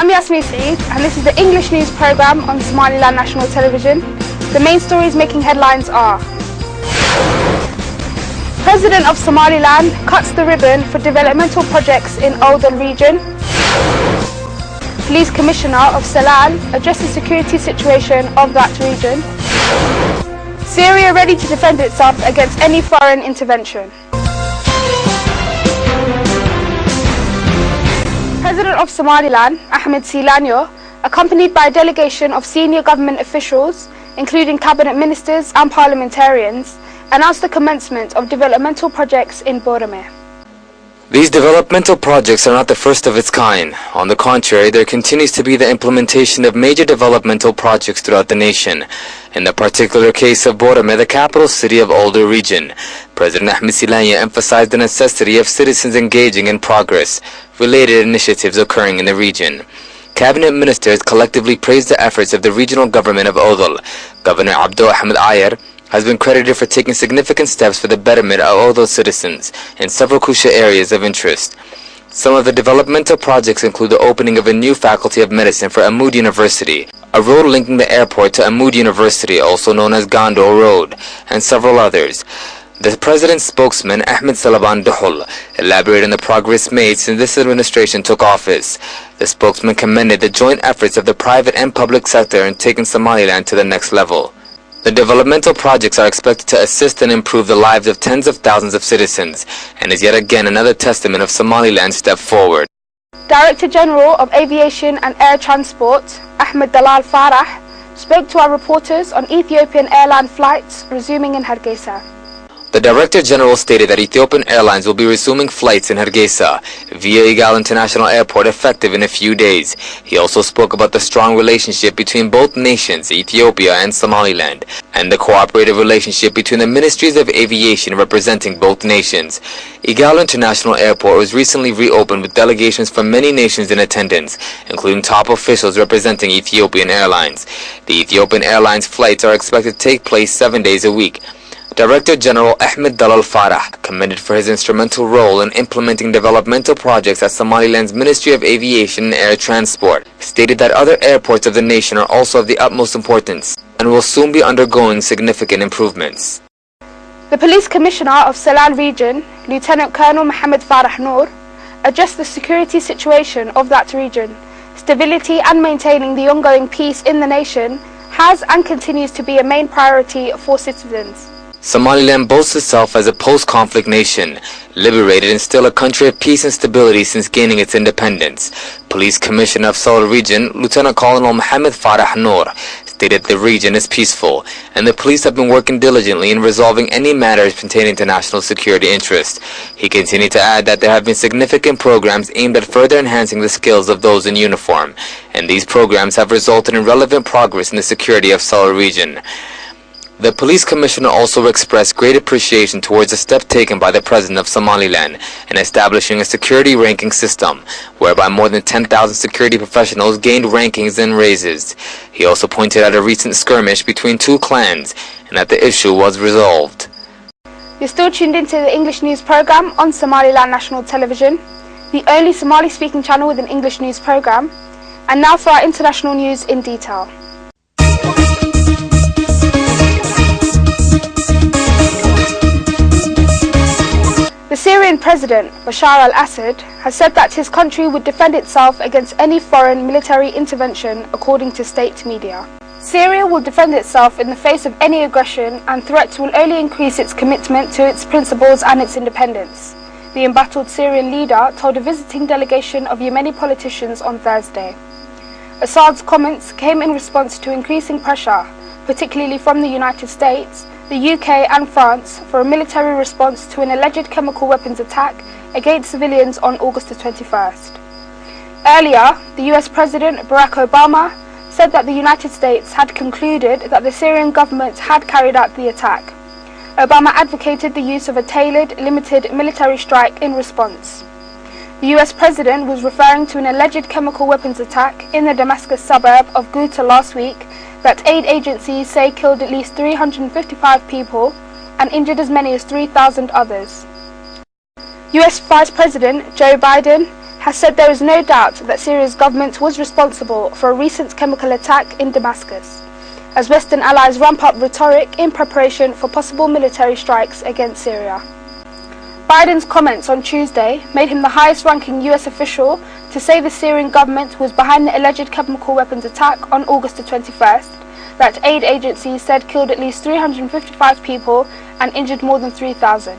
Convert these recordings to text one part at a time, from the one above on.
I'm Yasmin Saeed, and this is the English news programme on Somaliland National Television. The main stories making headlines are: President of Somaliland cuts the ribbon for developmental projects in Oldal region. Police Commissioner of Salal addressed the security situation of that region. Syria ready to defend itself against any foreign intervention. President of Somaliland, Ahmed Silanyo, accompanied by a delegation of senior government officials, including cabinet ministers and parliamentarians, announced the commencement of developmental projects in Borome. These developmental projects are not the first of its kind. On the contrary, there continues to be the implementation of major developmental projects throughout the nation. In the particular case of Borome, the capital city of Oldal region, President Ahmed Silanyo emphasized the necessity of citizens engaging in progress-related initiatives occurring in the region. Cabinet ministers collectively praised the efforts of the regional government of Oldal. Governor Abdul Ahmed Ayer has been credited for taking significant steps for the betterment of Oldal citizens in several crucial areas of interest. Some of the developmental projects include the opening of a new faculty of medicine for Amud University, a road linking the airport to Amud University, also known as Gondo Road, and several others. The President's spokesman, Ahmed Salaban Duhul, elaborated on the progress made since this administration took office. The spokesman commended the joint efforts of the private and public sector in taking Somaliland to the next level. The developmental projects are expected to assist and improve the lives of tens of thousands of citizens, and is yet again another testament of Somaliland's step forward. Director General of Aviation and Air Transport, Ahmed Dalal Farah, spoke to our reporters on Ethiopian airline flights resuming in Hargeisa. The Director General stated that Ethiopian Airlines will be resuming flights in Hargeisa via Igal International Airport effective in a few days. He also spoke about the strong relationship between both nations, Ethiopia and Somaliland, and the cooperative relationship between the Ministries of Aviation representing both nations. Igal International Airport was recently reopened with delegations from many nations in attendance, including top officials representing Ethiopian Airlines. The Ethiopian Airlines flights are expected to take place 7 days a week. Director General Ahmed Dalal Farah, commended for his instrumental role in implementing developmental projects at Somaliland's Ministry of Aviation and Air Transport, stated that other airports of the nation are also of the utmost importance and will soon be undergoing significant improvements. The Police Commissioner of Salal region, Lieutenant Colonel Mohammed Farah Noor, addressed the security situation of that region. Stability and maintaining the ongoing peace in the nation has and continues to be a main priority for citizens. Somaliland boasts itself as a post-conflict nation, liberated and still a country of peace and stability since gaining its independence. Police Commissioner of Salal region, Lieutenant Colonel Mohammed Farah Noor, stated the region is peaceful, and the police have been working diligently in resolving any matters pertaining to national security interests. He continued to add that there have been significant programs aimed at further enhancing the skills of those in uniform, and these programs have resulted in relevant progress in the security of Salal region. The police commissioner also expressed great appreciation towards the step taken by the President of Somaliland in establishing a security ranking system, whereby more than 10,000 security professionals gained rankings and raises. He also pointed out a recent skirmish between two clans, and that the issue was resolved. You're still tuned into the English news programme on Somaliland National Television, the only Somali-speaking channel with an English news programme. And now for our international news in detail. The Syrian President, Bashar al-Assad, has said that his country would defend itself against any foreign military intervention, according to state media. Syria will defend itself in the face of any aggression, and threats will only increase its commitment to its principles and its independence, the embattled Syrian leader told a visiting delegation of Yemeni politicians on Thursday. Assad's comments came in response to increasing pressure, particularly from the United States, the UK and France, for a military response to an alleged chemical weapons attack against civilians on August the 21st. Earlier, the US President Barack Obama said that the United States had concluded that the Syrian government had carried out the attack. Obama advocated the use of a tailored, limited military strike in response. The US President was referring to an alleged chemical weapons attack in the Damascus suburb of Ghouta last week that aid agencies say killed at least 355 people and injured as many as 3,000 others. US Vice President Joe Biden has said there is no doubt that Syria's government was responsible for a recent chemical attack in Damascus, as Western allies ramp up rhetoric in preparation for possible military strikes against Syria. Biden's comments on Tuesday made him the highest-ranking US official to say the Syrian government was behind the alleged chemical weapons attack on August the 21st, that aid agencies said killed at least 355 people and injured more than 3,000.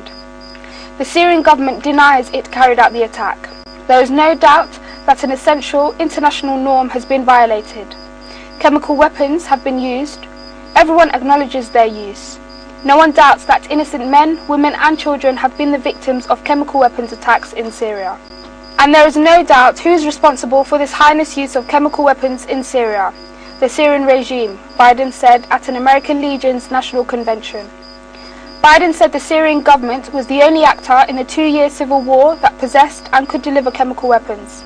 The Syrian government denies it carried out the attack. There is no doubt that an essential international norm has been violated. Chemical weapons have been used. Everyone acknowledges their use. No one doubts that innocent men, women and children have been the victims of chemical weapons attacks in Syria. And there is no doubt who is responsible for this heinous use of chemical weapons in Syria. The Syrian regime, Biden said at an American Legion's National Convention. Biden said the Syrian government was the only actor in a 2-year civil war that possessed and could deliver chemical weapons,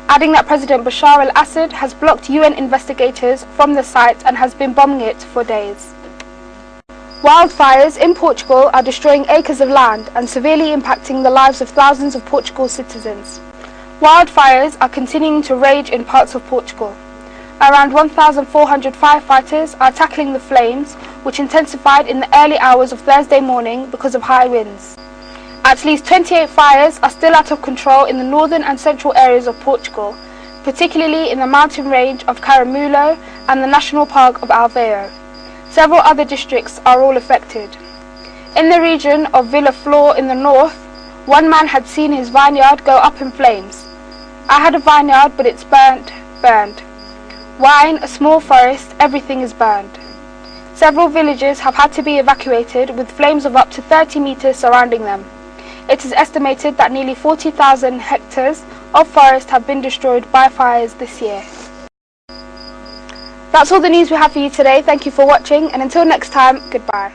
adding that President Bashar al-Assad has blocked UN investigators from the site and has been bombing it for days. Wildfires in Portugal are destroying acres of land and severely impacting the lives of thousands of Portugal's citizens. Wildfires are continuing to rage in parts of Portugal. Around 1,400 firefighters are tackling the flames, which intensified in the early hours of Thursday morning because of high winds. At least 28 fires are still out of control in the northern and central areas of Portugal, particularly in the mountain range of Caramulo and the national park of Alveo. Several other districts are all affected. In the region of Vila Flor in the north, one man had seen his vineyard go up in flames. "I had a vineyard, but it's burned. Wine, a small forest, everything is burned." Several villages have had to be evacuated with flames of up to 30 meters surrounding them. It is estimated that nearly 40,000 hectares of forest have been destroyed by fires this year. That's all the news we have for you today. Thank you for watching, and until next time, goodbye.